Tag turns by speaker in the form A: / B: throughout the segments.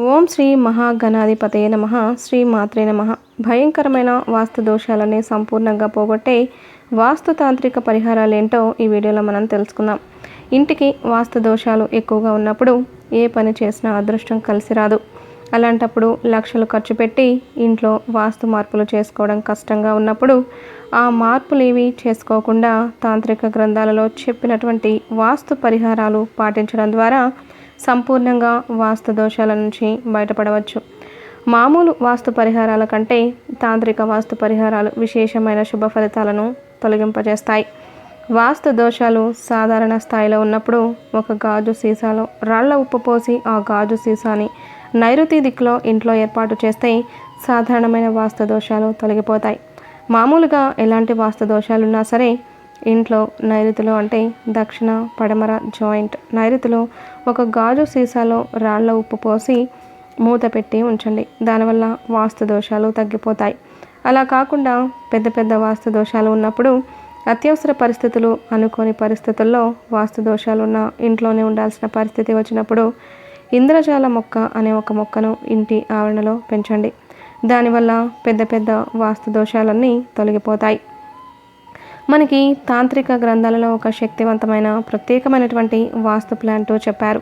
A: ఓం శ్రీ మహాగణాధిపతయ నమః. శ్రీ మాత్రే నమః. భయంకరమైన వాస్తు దోషాలని సంపూర్ణంగా పోగొట్టే వాస్తుతాంత్రిక పరిహారాలేంటో ఈ వీడియోలో మనం తెలుసుకుందాం. ఇంటికి వాస్తు దోషాలు ఎక్కువగా ఉన్నప్పుడు ఏ పని చేసినా అదృష్టం కలిసి రాదు. అలాంటప్పుడు లక్షలు ఖర్చు పెట్టి ఇంట్లో వాస్తు మార్పులు చేసుకోవడం కష్టంగా ఉన్నప్పుడు ఆ మార్పులేవి చేసుకోకుండా తాంత్రిక గ్రంథాలలో చెప్పినటువంటి వాస్తు పరిహారాలు పాటించడం ద్వారా సంపూర్ణంగా వాస్తు దోషాల నుంచి బయటపడవచ్చు. మామూలు వాస్తు పరిహారాల కంటే తాంత్రిక వాస్తు పరిహారాలు విశేషమైన శుభ ఫలితాలను తొలగింపజేస్తాయి. వాస్తు దోషాలు సాధారణ స్థాయిలో ఉన్నప్పుడు ఒక గాజు సీసాలో రాళ్ల ఉప్పు పోసి ఆ గాజు సీసాని నైరుతి దిక్కులో ఇంట్లో ఏర్పాటు చేస్తే సాధారణమైన వాస్తు దోషాలు తొలగిపోతాయి. మామూలుగా ఎలాంటి వాస్తు దోషాలున్నా సరే ఇంట్లో నైరుతిలో అంటే దక్షిణ పడమర జాయింట్ నైరుతిలో ఒక గాజు సీసాలో రాళ్ల ఉప్పు పోసి మూత పెట్టి ఉంచండి. దానివల్ల వాస్తు దోషాలు తగ్గిపోతాయి. అలా కాకుండా పెద్ద పెద్ద వాస్తు దోషాలు ఉన్నప్పుడు అత్యవసర పరిస్థితులు అనుకోని పరిస్థితుల్లో వాస్తు దోషాలు ఉన్న ఇంట్లోనే ఉండాల్సిన పరిస్థితి వచ్చినప్పుడు ఇంద్రజాల మొక్క అనే ఒక మొక్కను ఇంటి ఆవరణలో పెంచండి. దానివల్ల పెద్ద పెద్ద వాస్తు దోషాలన్నీ తొలగిపోతాయి. మనకి తాంత్రిక గ్రంథాలలో ఒక శక్తివంతమైన ప్రత్యేకమైనటువంటి వాస్తు ప్లాంట్ చెప్పారు.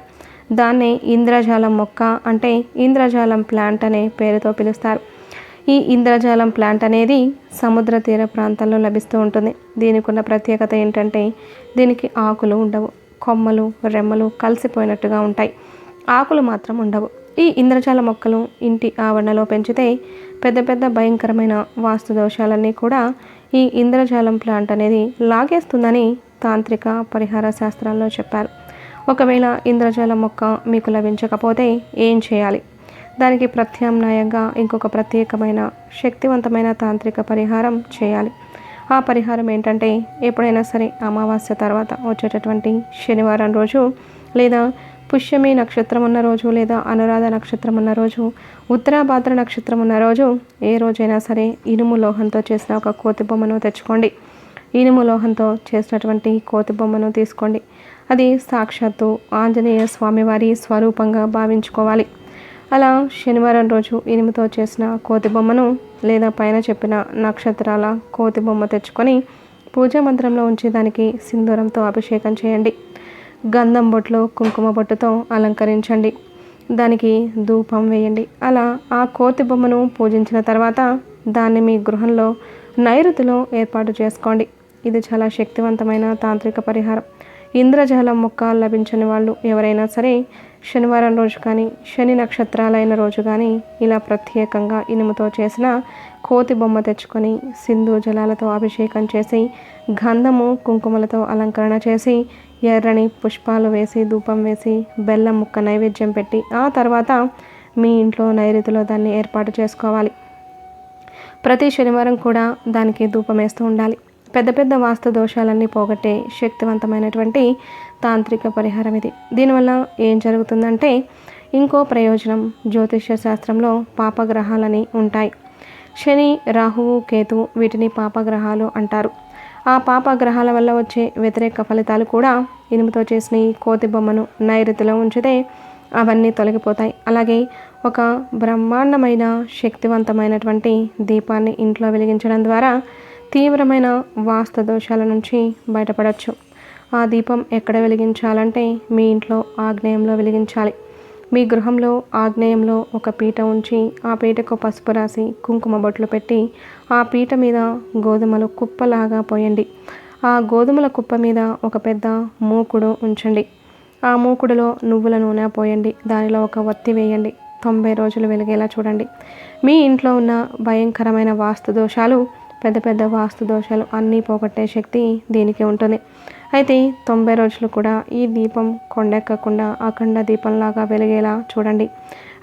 A: దాన్నే ఇంద్రజాలం మొక్క అంటే ఇంద్రజాలం ప్లాంట్ అనే పేరుతో పిలుస్తారు. ఈ ఇంద్రజాలం ప్లాంట్ అనేది సముద్ర తీర ప్రాంతాల్లో లభిస్తూ ఉంటుంది. దీనికి ఉన్న ప్రత్యేకత ఏంటంటే దీనికి ఆకులు ఉండవు, కొమ్మలు రెమ్మలు కలిసిపోయినట్టుగా ఉంటాయి, ఆకులు మాత్రం ఉండవు. ఈ ఇంద్రజాల మొక్కలు ఇంటి ఆవరణలో పెంచితే పెద్ద పెద్ద భయంకరమైన వాస్తు దోషాలన్నీ కూడా ఈ ఇంద్రజాలం ప్లాంట్ అనేది లాగేస్తుందని తాంత్రిక పరిహార శాస్త్రాల్లో చెప్పారు. ఒకవేళ ఇంద్రజాలం మొక్క మీకు లభించకపోతే ఏం చేయాలి? దానికి ప్రత్యామ్నాయంగా ఇంకొక ప్రత్యేకమైన శక్తివంతమైన తాంత్రిక పరిహారం చేయాలి. ఆ పరిహారం ఏంటంటే ఎప్పుడైనా సరే అమావాస్య తర్వాత వచ్చేటటువంటి శనివారం రోజు లేదా పుష్యమి నక్షత్రం ఉన్న రోజు లేదా అనురాధ నక్షత్రం ఉన్న రోజు ఉత్తరాభాద్ర నక్షత్రం ఉన్న రోజు ఏ రోజైనా సరే ఇనుము లోహంతో చేసిన ఒక కోతి బొమ్మను తెచ్చుకోండి. ఇనుము లోహంతో చేసినటువంటి కోతి బొమ్మను తీసుకోండి. అది సాక్షాత్తు ఆంజనేయ స్వామివారి స్వరూపంగా భావించుకోవాలి. అలా శనివారం రోజు ఇనుముతో చేసిన కోతి బొమ్మను లేదా పైన చెప్పిన నక్షత్రాల కోతి బొమ్మ తెచ్చుకొని పూజా మందిరంలో ఉంచి దానికి సింధూరంతో అభిషేకం చేయండి. గంధం బొట్లు కుంకుమ బొట్టుతో అలంకరించండి. దానికి ధూపం వేయండి. అలా ఆ కోతి బొమ్మను పూజించిన తర్వాత దాన్ని మీ గృహంలో నైరుతిలో ఏర్పాటు చేసుకోండి. ఇది చాలా శక్తివంతమైన తాంత్రిక పరిహారం. ఇంద్రజాలం మొక్క లభించని వాళ్ళు ఎవరైనా సరే శనివారం రోజు కానీ శని నక్షత్రాలైన రోజు కానీ ఇలా ప్రత్యేకంగా ఇనుముతో చేసిన కోతి బొమ్మ తెచ్చుకొని సింధు జలాలతో అభిషేకం చేసి గంధము కుంకుమలతో అలంకరణ చేసి ఎర్రని పుష్పాలు వేసి ధూపం వేసి బెల్లం ముక్క నైవేద్యం పెట్టి ఆ తర్వాత మీ ఇంట్లో నైరుతిలో దాన్ని ఏర్పాటు చేసుకోవాలి. ప్రతి శనివారం కూడా దానికి ధూపం వేస్తూ ఉండాలి. పెద్ద పెద్ద వాస్తు దోషాలన్నీ పోగొట్టే శక్తివంతమైనటువంటి తాంత్రిక పరిహారం ఇది. దీనివల్ల ఏం జరుగుతుందంటే ఇంకో ప్రయోజనం, జ్యోతిష్య శాస్త్రంలో పాపగ్రహాలని ఉంటాయి. శని రాహువు కేతువు వీటిని పాపగ్రహాలు అంటారు. ఆ పాపగ్రహాల వల్ల వచ్చే వ్యతిరేక ఫలితాలు కూడా ఇనుముతో చేసిన ఈ కోతి బొమ్మను నైరుతిలో ఉంచితే అవన్నీ తొలగిపోతాయి. అలాగే ఒక బ్రహ్మాండమైన శక్తివంతమైనటువంటి దీపాన్ని ఇంట్లో వెలిగించడం ద్వారా తీవ్రమైన వాస్తు దోషాల నుంచి బయటపడవచ్చు. ఆ దీపం ఎక్కడ వెలిగించాలంటే మీ ఇంట్లో ఆగ్నేయంలో వెలిగించాలి. మీ గృహంలో ఆగ్నేయంలో ఒక పీట ఉంచి ఆ పీటకు పసుపు రాసి కుంకుమ బొట్లు పెట్టి ఆ పీట మీద గోధుమలు కుప్పలాగా పోయండి. ఆ గోధుమల కుప్ప మీద ఒక పెద్ద మూకుడు ఉంచండి. ఆ మూకుడులో నువ్వుల నూనె పోయండి. దానిలో ఒక ఒత్తి వేయండి. 90 రోజులు వెలిగేలా చూడండి. మీ ఇంట్లో ఉన్న భయంకరమైన వాస్తు దోషాలు పెద్ద పెద్ద వాస్తు దోషాలు అన్నీ పోగొట్టే శక్తి దీనికి ఉంటుంది. అయితే 90 రోజులు కూడా ఈ దీపం కొండెక్కకుండా అఖండ దీపంలాగా వెలిగేలా చూడండి.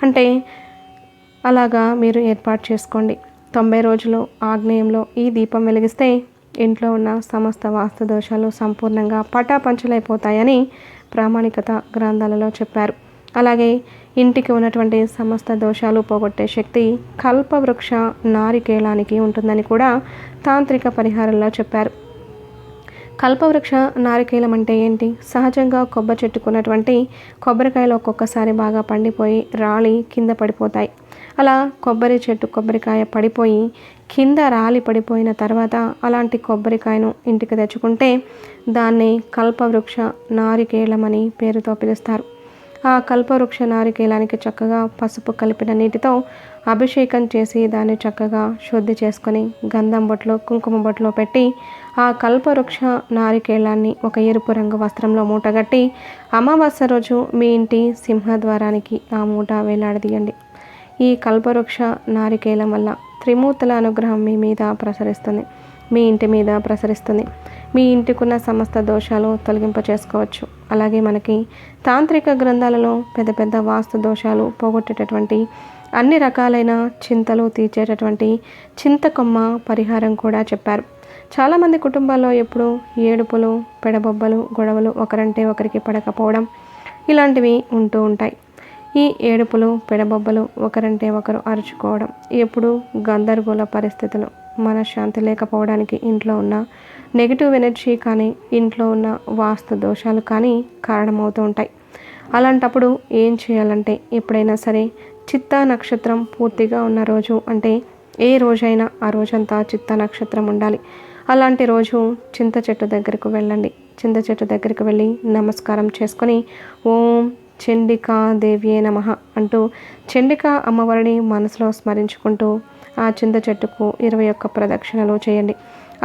A: అంటే అలాగా మీరు ఏర్పాటు చేసుకోండి. 90 రోజులు ఆగ్నేయంలో ఈ దీపం వెలిగిస్తే ఇంట్లో ఉన్న సమస్త వాస్తు దోషాలు సంపూర్ణంగా పటాపంచలైపోతాయని ప్రామాణికత గ్రంథాలలో చెప్పారు. అలాగే ఇంటికి ఉన్నటువంటి సమస్త దోషాలు పోగొట్టే శక్తి కల్పవృక్ష నారికేళానికి ఉంటుందని కూడా తాంత్రిక పరిహారంలో చెప్పారు. కల్పవృక్ష నారికేలం అంటే ఏంటి? సహజంగా కొబ్బరి చెట్టుకున్నటువంటి కొబ్బరికాయలు ఒక్కొక్కసారి బాగా పండిపోయి రాలి కింద పడిపోతాయి. అలా కొబ్బరి చెట్టు కొబ్బరికాయ పడిపోయి కింద రాలి పడిపోయిన తర్వాత అలాంటి కొబ్బరికాయను ఇంటికి తెచ్చుకుంటే దాన్ని కల్పవృక్ష నారికేలం అని పేరుతో పిలుస్తారు. ఆ కల్పవృక్ష నారికేలానికి చక్కగా పసుపు కలిపిన నీటితో అభిషేకం చేసి దాన్ని చక్కగా శుద్ధి చేసుకొని గంధం బొట్లో కుంకుమ బొట్లో పెట్టి ఆ కల్పవృక్ష నారికేలాన్ని ఒక ఎరుపు రంగు వస్త్రంలో మూటగట్టి అమావాస్య రోజు మీ ఇంటి సింహద్వారానికి ఆ మూట వేలాడదీయండి. ఈ కల్పవృక్ష నారికేలం వల్ల త్రిమూర్తుల అనుగ్రహం మీ మీద ప్రసరిస్తుంది, మీ ఇంటి మీద ప్రసరిస్తుంది. మీ ఇంటికున్న సమస్త దోషాలు తొలగింప చేసుకోవచ్చు. అలాగే మనకి తాంత్రిక గ్రంథాలలో పెద్ద పెద్ద వాస్తు దోషాలు పోగొట్టేటటువంటి అన్ని రకాలైన చింతలు తీర్చేటటువంటి చింతకొమ్మ పరిహారం కూడా చెప్పారు. చాలామంది కుటుంబాల్లో ఎప్పుడు ఏడుపులు, పెడబొబ్బలు, గొడవలు, ఒకరంటే ఒకరికి పడకపోవడం ఇలాంటివి ఉంటూ ఉంటాయి. ఈ ఏడుపులు, పెడబొబ్బలు, ఒకరంటే ఒకరు అరుచుకోవడం, ఎప్పుడు గందరగోళ పరిస్థితులు, మనశ్శాంతి లేకపోవడానికి ఇంట్లో ఉన్న నెగిటివ్ ఎనర్జీ కానీ ఇంట్లో ఉన్న వాస్తు దోషాలు కానీ కారణమవుతూ ఉంటాయి. అలాంటప్పుడు ఏం చేయాలంటే ఎప్పుడైనా సరే చిత్తా నక్షత్రం పూర్తిగా ఉన్న రోజు, అంటే ఏ రోజైనా ఆ రోజంతా చిత్తా నక్షత్రం ఉండాలి. అలాంటి రోజు చింత చెట్టు దగ్గరకు వెళ్ళండి. చింత చెట్టు దగ్గరికి వెళ్ళి నమస్కారం చేసుకొని ఓం చండికా దేవ్యే నమః అంటూ చండికా అమ్మవారిని మనసులో స్మరించుకుంటూ ఆ చింత చెట్టుకు 21 ప్రదక్షిణలు చేయండి.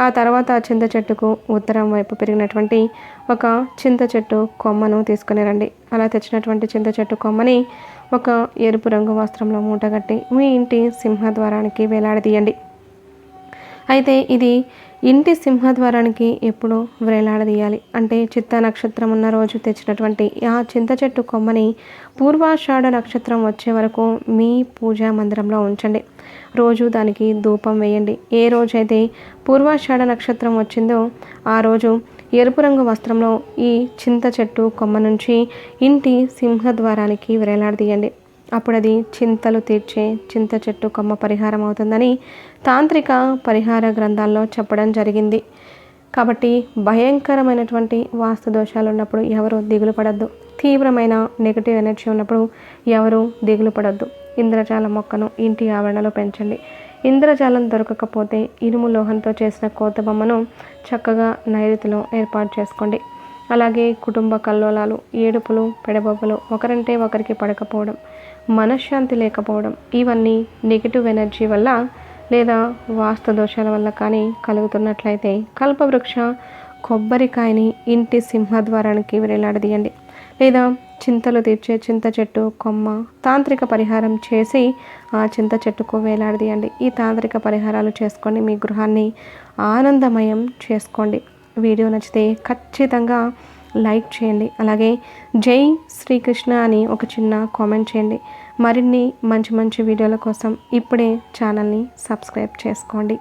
A: ఆ తర్వాత ఆ చింత చెట్టుకు ఉత్తరం వైపు పెరిగినటువంటి ఒక చింత చెట్టు కొమ్మను తీసుకుని రండి. అలా తెచ్చినటువంటి చింత చెట్టు కొమ్మని ఒక ఎరుపు రంగు వస్త్రంలో మూటగట్టి మీ ఇంటి సింహద్వారానికి వేలాడదీయండి. అయితే ఇది ఇంటి సింహద్వారానికి ఎప్పుడు వేలాడదీయాలి అంటే చిత్తా నక్షత్రం ఉన్న రోజు తెచ్చినటువంటి ఆ చింత చెట్టు కొమ్మని పూర్వాషాఢ నక్షత్రం వచ్చే వరకు మీ పూజా మందిరంలో ఉంచండి. రోజు దానికి ధూపం వేయండి. ఏ రోజైతే పూర్వాషాఢ నక్షత్రం వచ్చిందో ఆ రోజు ఎరుపు రంగు వస్త్రంలో ఈ చింత చెట్టు కొమ్మ నుంచి ఇంటి సింహద్వారానికి వేలాడదీయండి. అప్పుడు అది చింతలు తీర్చే చింత చెట్టు కొమ్మ పరిహారం అవుతుందని తాంత్రిక పరిహార గ్రంథాల్లో చెప్పడం జరిగింది. కాబట్టి భయంకరమైనటువంటి వాస్తు దోషాలు ఉన్నప్పుడు ఎవరు దిగులు పడద్దు. తీవ్రమైన నెగిటివ్ ఎనర్జీ ఉన్నప్పుడు ఎవరు దిగులు పడద్దు. ఇంద్రజాల మొక్కను ఇంటి ఆవరణలో పెంచండి. ఇంద్రజాలం దొరకకపోతే ఇనుము లోహంతో చేసిన కోత బొమ్మను చక్కగా నైరుతిలో ఏర్పాటు చేసుకోండి. అలాగే కుటుంబ కల్లోలాలు, ఏడుపులు, పెడబొబ్బలు, ఒకరంటే ఒకరికి పడకపోవడం, మనశ్శాంతి లేకపోవడం ఇవన్నీ నెగిటివ్ ఎనర్జీ వల్ల లేదా వాస్తు దోషాల వల్ల కానీ కలుగుతున్నట్లయితే కల్పవృక్ష కొబ్బరికాయని ఇంటి సింహద్వారానికి వేలాడదీయండి. లేదా చింతలు తీర్చే చింత చెట్టు కొమ్మ తాంత్రిక పరిహారం చేసి ఆ చింత చెట్టుకు వేలాడదీయండి. ఈ తాంత్రిక పరిహారాలు చేసుకోండి. మీ గృహాన్ని ఆనందమయం చేసుకోండి. వీడియో నచ్చితే ఖచ్చితంగా లైక్ చేయండి. అలాగే జై శ్రీకృష్ణ అని ఒక చిన్న కామెంట్ చేయండి. మరిన్ని మంచి మంచి వీడియోల కోసం ఇప్పుడే ఛానల్ని సబ్స్క్రైబ్ చేసుకోండి.